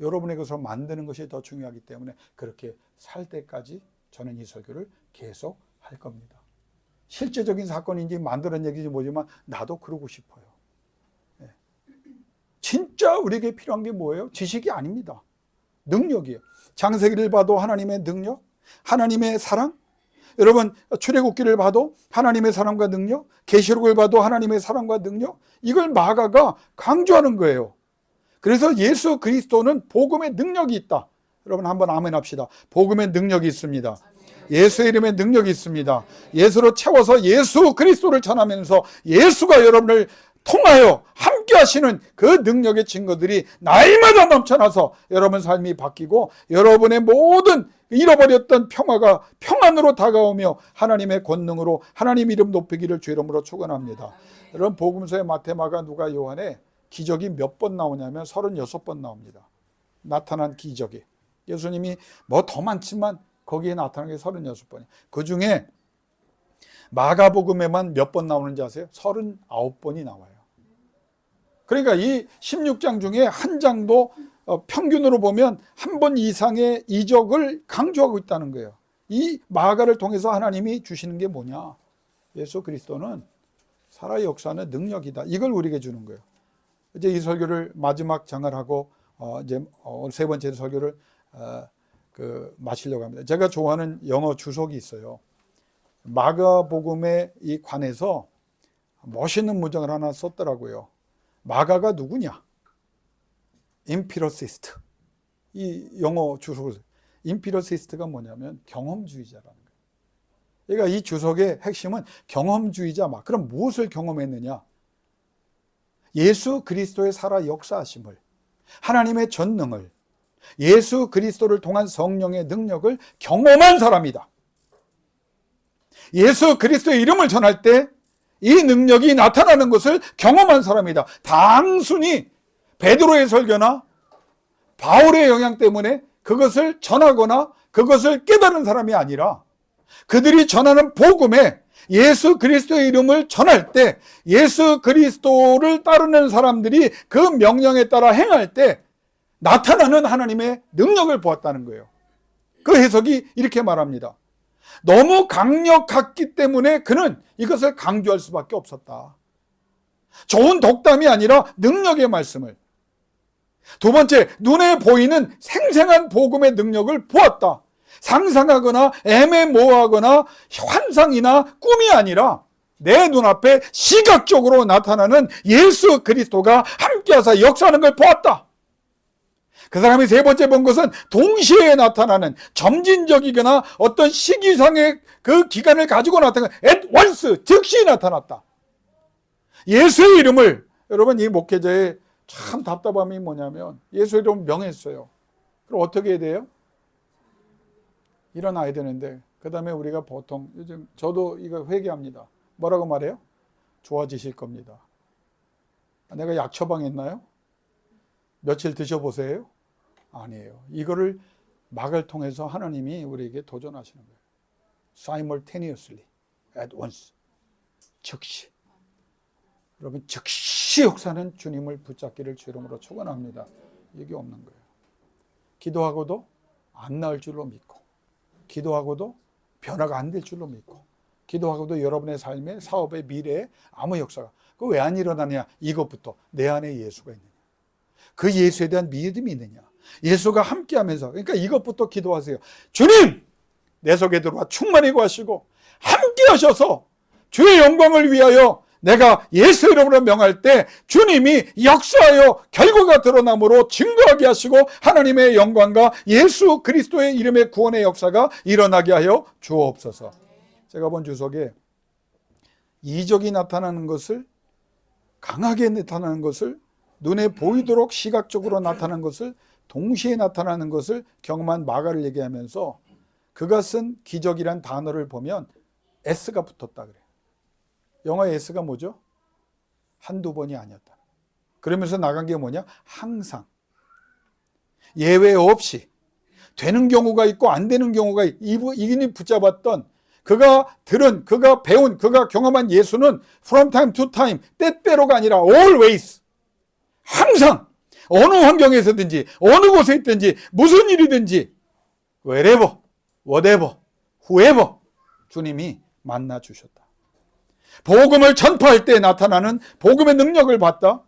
[SPEAKER 1] 여러분의 것으로 만드는 것이 더 중요하기 때문에 그렇게 살 때까지 저는 이 설교를 계속 할 겁니다. 실제적인 사건인지 만들어낸 얘기인지 모르지만 나도 그러고 싶어요. 진짜 우리에게 필요한 게 뭐예요? 지식이 아닙니다. 능력이에요. 창세기를 봐도 하나님의 능력, 하나님의 사랑. 여러분 출애굽기를 봐도 하나님의 사랑과 능력, 계시록을 봐도 하나님의 사랑과 능력. 이걸 마가가 강조하는 거예요. 그래서 예수 그리스도는 복음의 능력이 있다. 여러분 한번 아멘 합시다. 복음의 능력이 있습니다. 예수의 이름에 능력이 있습니다. 예수로 채워서 예수 그리스도를 전하면서 예수가 여러분을 통하여 함께 하시는 그 능력의 증거들이 날마다 넘쳐나서 여러분 삶이 바뀌고 여러분의 모든 잃어버렸던 평화가 평안으로 다가오며 하나님의 권능으로 하나님 이름 높이기를 주 이름으로 축원합니다. 여러분 복음서의 마태, 마가, 누가, 요한에 기적이 몇 번 나오냐면 36번 나옵니다. 나타난 기적이. 예수님이 뭐 더 많지만 거기에 나타난 게 36번이에요. 그 중에 마가복음에만 몇 번 나오는지 아세요? 39번이 나와요. 그러니까 이 16장 중에 한 장도 평균으로 보면 한 번 이상의 이적을 강조하고 있다는 거예요. 이 마가를 통해서 하나님이 주시는 게 뭐냐? 예수 그리스도는 살아 역사하는 능력이다. 이걸 우리에게 주는 거예요. 이제 이 설교를 마지막 장을 하고 이제 세 번째 설교를 마치려고 합니다. 제가 좋아하는 영어 주석이 있어요. 마가복음에 이 관해서 멋있는 문장을 하나 썼더라고요. 마가가 누구냐? 임피러시스트. 이 영어 주석을 임피러시스트가 뭐냐면 경험주의자라는 거예요. 그러니까 이 주석의 핵심은 경험주의자. 그럼 무엇을 경험했느냐? 예수 그리스도의 살아 역사하심을, 하나님의 전능을, 예수 그리스도를 통한 성령의 능력을 경험한 사람이다. 예수 그리스도의 이름을 전할 때 이 능력이 나타나는 것을 경험한 사람이다. 단순히 베드로의 설교나 바울의 영향 때문에 그것을 전하거나 그것을 깨달은 사람이 아니라 그들이 전하는 복음에 예수 그리스도의 이름을 전할 때 예수 그리스도를 따르는 사람들이 그 명령에 따라 행할 때 나타나는 하나님의 능력을 보았다는 거예요. 그 해석이 이렇게 말합니다. 너무 강력했기 때문에 그는 이것을 강조할 수밖에 없었다. 좋은 독담이 아니라 능력의 말씀을. 두 번째, 눈에 보이는 생생한 복음의 능력을 보았다. 상상하거나 애매모호하거나 환상이나 꿈이 아니라 내 눈앞에 시각적으로 나타나는 예수 그리스도가 함께하사 역사하는 걸 보았다. 그 사람이 세 번째 본 것은 동시에 나타나는 점진적이거나 어떤 시기상의 그 기간을 가지고 나타나는 at once, 즉시 나타났다. 예수의 이름을, 여러분 이 목회자의 참 답답함이 뭐냐면 예수의 이름을 명했어요. 그럼 어떻게 해야 돼요? 일어나야 되는데 그 다음에 우리가 보통 요즘 저도 이거 회개합니다. 뭐라고 말해요? 좋아지실 겁니다. 내가 약 처방했나요? 며칠 드셔보세요? 아니에요. 이거를 막을 통해서 하나님이 우리에게 도전하시는 거예요. Simultaneously, at once. 즉시. 여러분 즉시 역사는 주님을 붙잡기를 주 이름으로 축원합니다. 이게 없는 거예요. 기도하고도 안 나을 줄로 믿고, 기도하고도 변화가 안 될 줄로 믿고, 기도하고도 여러분의 삶에, 사업의, 미래에 아무 역사가 그 왜 안 일어나냐? 이것부터 내 안에 예수가 있느냐? 그 예수에 대한 믿음이 있느냐? 예수가 함께하면서, 그러니까 이것부터 기도하세요. 주님, 내 속에 들어와 충만히 구하시고 함께 하셔서 주의 영광을 위하여 내가 예수 이름으로 명할 때 주님이 역사하여 결과가 드러남으로 증거하게 하시고 하나님의 영광과 예수 그리스도의 이름의 구원의 역사가 일어나게 하여 주옵소서. 제가 본 주석에 이적이 나타나는 것을, 강하게 나타나는 것을, 눈에 보이도록 시각적으로 나타나는 것을, 동시에 나타나는 것을 경험한 마가를 얘기하면서 그가 쓴 기적이란 단어를 보면 S가 붙었다 그래요. 영어의 S가 뭐죠? 한두 번이 아니었다. 그러면서 나간 게 뭐냐? 항상, 예외 없이 되는 경우가 있고 안 되는 경우가 있고, 이분이 붙잡았던, 그가 들은, 그가 배운, 그가 경험한 예수는 from time to time, 때때로가 아니라 always, 항상 어느 환경에서든지 어느 곳에 있든지 무슨 일이든지 wherever, whatever, whoever 주님이 만나 주셨다. 복음을 전파할 때 나타나는 복음의 능력을 봤다.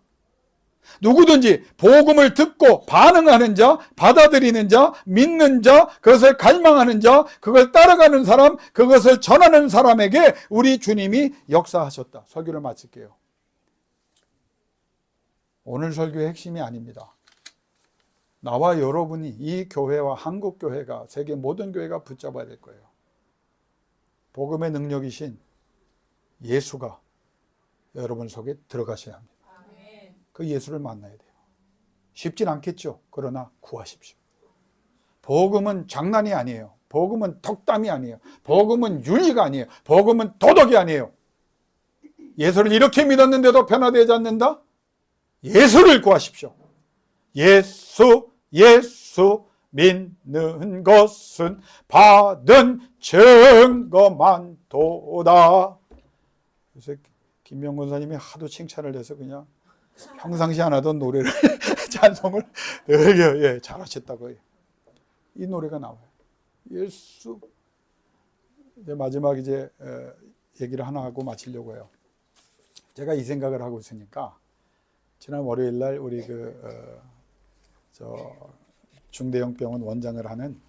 [SPEAKER 1] 누구든지 복음을 듣고 반응하는 자, 받아들이는 자, 믿는 자, 그것을 갈망하는 자, 그걸 따라가는 사람, 그것을 전하는 사람에게 우리 주님이 역사하셨다. 설교를 마칠게요. 오늘 설교의 핵심이 아닙니다. 나와 여러분이 이 교회와 한국 교회가, 세계 모든 교회가 붙잡아야 될 거예요. 복음의 능력이신 예수가 여러분 속에 들어가셔야 합니다. 그 예수를 만나야 돼요. 쉽진 않겠죠. 그러나 구하십시오. 복음은 장난이 아니에요. 복음은 덕담이 아니에요. 복음은 윤리가 아니에요. 복음은 도덕이 아니에요. 예수를 이렇게 믿었는데도 변화되지 않는다? 예수를 구하십시오. 예수 믿는 것은 받은 증거만 도다. 그래서 김명 권사님이 하도 칭찬을 해서 그냥 평상시 안 하던 노래를 찬송을 되게 잘하셨다고 해요. 이 노래가 나와요. 예수. 이제 마지막 얘기를 하나 하고 마치려고 해요. 제가 이 생각을 하고 있으니까 지난 월요일 날 우리 중대형 병원 원장을 하는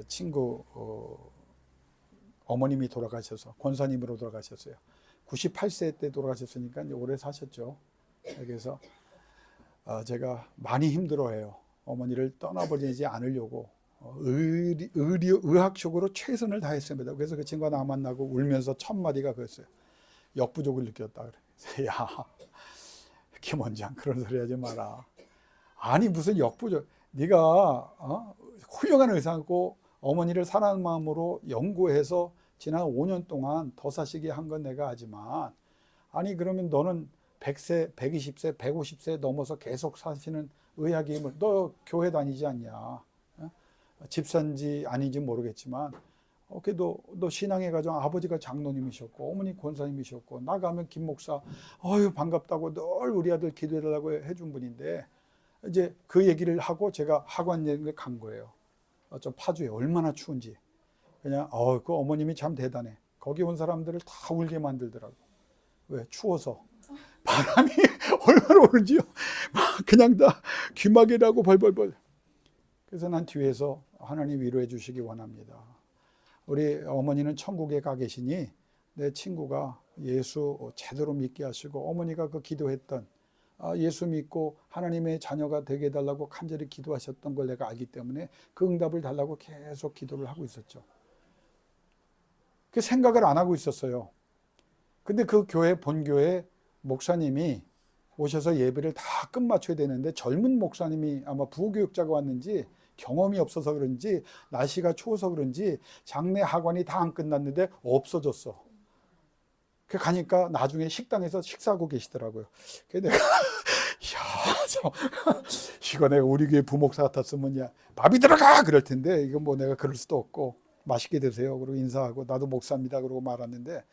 [SPEAKER 1] 친구 어머님이 돌아가셔서 권사님으로 돌아가셨어요. 98세 때 돌아가셨으니까 이제 오래 사셨죠. 그래서 제가 많이 힘들어해요. 어머니를 떠나버리지 않으려고 의학적으로 최선을 다했습니다. 그래서 그 친구가 나 만나고 울면서 첫 마디가 그랬어요. 역부족을 느꼈다 그래. 야, 김원장 그런 소리 하지 마라. 아니 무슨 역부족? 네가 훌륭한 의사고 어머니를 사랑하는 마음으로 연구해서 지난 5년 동안 더 사시게 한 건 내가 하지만, 아니 그러면 너는 100세, 120세, 150세 넘어서 계속 사시는 의학의 힘을, 너 교회 다니지 않냐? 집사인지 아닌지 모르겠지만 그래도 너 신앙의 가정 아버지가 장로님이셨고 어머니 권사님이셨고 나가면 김 목사 어휴 반갑다고 늘 우리 아들 기도해달라고 해준 분인데, 이제 그 얘기를 하고 제가 학원에 간 거예요. 좀 파주에 얼마나 추운지. 그냥 그 어머님이 참 대단해. 거기 온 사람들을 다 울게 만들더라고. 왜? 추워서. 바람이 얼마나 오는지요. 그냥 다 귀마개라고 벌벌벌. 그래서 난 뒤에서 하나님 위로해 주시기 원합니다. 우리 어머니는 천국에 가 계시니 내 친구가 예수 제대로 믿게 하시고, 어머니가 그 기도했던 예수 믿고 하나님의 자녀가 되게 해달라고 간절히 기도하셨던 걸 내가 알기 때문에 그 응답을 달라고 계속 기도를 하고 있었죠. 그 생각을 안 하고 있었어요. 근데 그 본교회 목사님이 오셔서 예배를 다 끝마쳐야 되는데, 젊은 목사님이 아마 부교육자가 왔는지 경험이 없어서 그런지 날씨가 추워서 그런지 장례 학원이 다 안 끝났는데 없어졌어. 그 가니까 나중에 식당에서 식사하고 계시더라고요. 그래서 내가 이거 내가 우리 교회 부목사 같았으면 야 밥이 들어가 그럴 텐데, 이건 뭐 내가 그럴 수도 없고 맛있게 드세요 그러고 인사하고 나도 목사입니다 그러고 말았는데,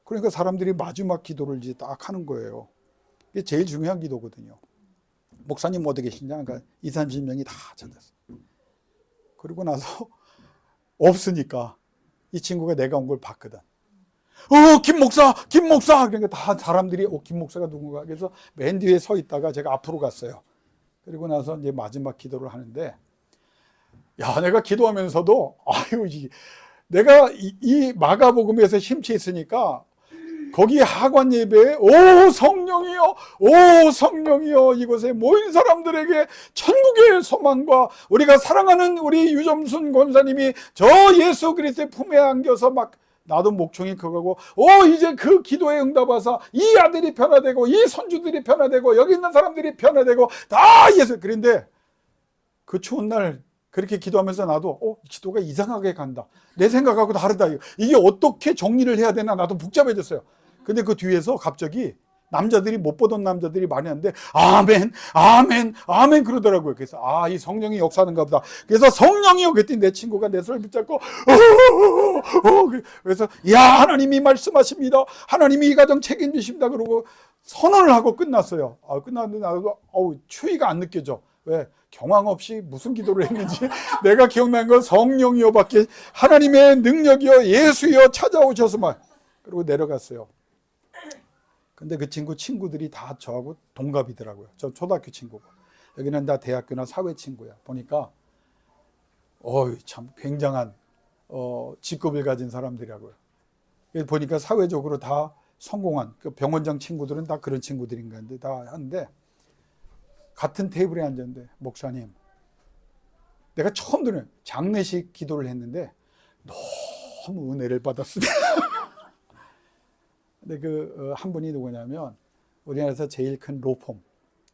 [SPEAKER 1] 그러니까 사람들이 마지막 기도를 이제 딱 하는 거예요. 이게 제일 중요한 기도거든요. 목사님 어디 계시냐? 그러니까 20, 30명이 다 찾았어. 그리고 나서 없으니까 이 친구가 내가 온 걸 봤거든. 김 목사! 그러니까 다 사람들이 김 목사가 누군가. 그래서 맨 뒤에 서 있다가 제가 앞으로 갔어요. 그리고 나서 이제 마지막 기도를 하는데, 야, 내가 기도하면서도 내가 이 마가복음에서 심취했으니까 거기 하관 예배에 오 성령이여 이곳에 모인 사람들에게 천국의 소망과 우리가 사랑하는 우리 유점순 권사님이 저 예수 그리스도의 품에 안겨서 막 나도 목청이 그거고, 이제 그 기도에 응답하사 이 아들이 변화되고 이 손주들이 변화되고 여기 있는 사람들이 변화되고 다 예수. 그런데 그 추운 날 그렇게 기도하면서 나도 기도가 이상하게 간다. 내 생각하고 다르다. 이게 어떻게 정리를 해야 되나 나도 복잡해졌어요. 근데 그 뒤에서 갑자기 남자들이, 못 보던 남자들이 많이 하는데 아멘 아멘 아멘 그러더라고요. 그래서 이 성령이 역사하는가 보다. 그래서 성령이요 그랬더니 내 친구가 내 손을 붙잡고 그래서 야, 하나님이 말씀하십니다. 하나님이 이 가정 책임지십니다. 그러고 선언을 하고 끝났어요. 끝났는데 나도 추위가 안 느껴져. 왜? 경황 없이 무슨 기도를 했는지 내가 기억나는 건 성령이요 밖에, 하나님의 능력이요 예수여 찾아오셔서만. 그리고 내려갔어요. 근데 그 친구들이 다 저하고 동갑이더라고요. 저 초등학교 친구고, 여기는 다 대학교나 사회 친구야. 보니까 참 굉장한 직급을 가진 사람들이라고요. 보니까 사회적으로 다 성공한, 그 병원장 친구들은 다 그런 친구들인가 한데 다 하는데, 같은 테이블에 앉았는데, 목사님, 내가 처음 들은 장례식 기도를 했는데 너무 은혜를 받았습니다. 근데 한 분이 누구냐면 우리나라에서 제일 큰 로펌,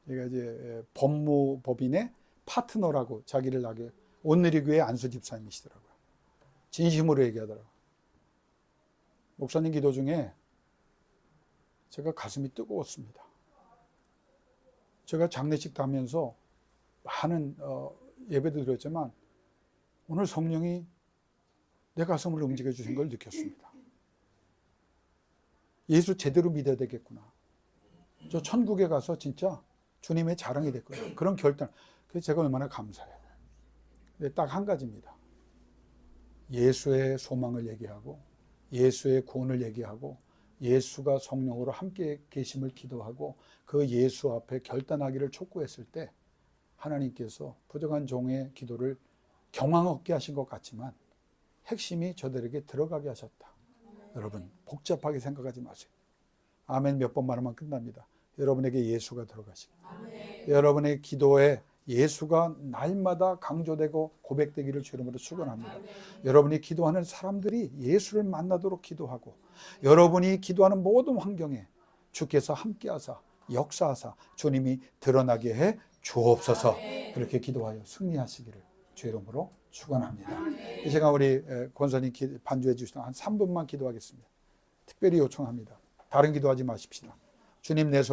[SPEAKER 1] 그러니까 이제 법무법인의 파트너라고 자기를 나게, 온누리교회 안수 집사님이시더라고요. 진심으로 얘기하더라고요. 목사님 기도 중에 제가 가슴이 뜨거웠습니다. 제가 장례식 하면서 많은 예배도 드렸지만 오늘 성령이 내 가슴을 움직여 주신 걸 느꼈습니다. 예수 제대로 믿어야 되겠구나. 저 천국에 가서 진짜 주님의 자랑이 될 거예요. 그런 결단. 그래서 제가 얼마나 감사해요. 근데 딱 한 가지입니다. 예수의 소망을 얘기하고 예수의 구원을 얘기하고 예수가 성령으로 함께 계심을 기도하고 그 예수 앞에 결단하기를 촉구했을 때 하나님께서 부족한 종의 기도를 경황 없게 하신 것 같지만 핵심이 저들에게 들어가게 하셨다. 여러분, 복잡하게 생각하지 마세요. 아멘 몇 번 말하면 끝납니다. 여러분에게 예수가 들어가시고, 여러분의 기도에 예수가 날마다 강조되고 고백되기를 주 이름으로 축원합니다. 여러분이 기도하는 사람들이 예수를 만나도록 기도하고, 여러분이 기도하는 모든 환경에 주께서 함께하사 역사하사 주님이 드러나게 해 주옵소서. 그렇게 기도하여 승리하시기를 주 이름으로 축원합니다. 이 시간 우리 권사님 반주해 주시던 한 3분만 기도하겠습니다. 특별히 요청합니다. 다른 기도하지 마십시다. 주님, 내 속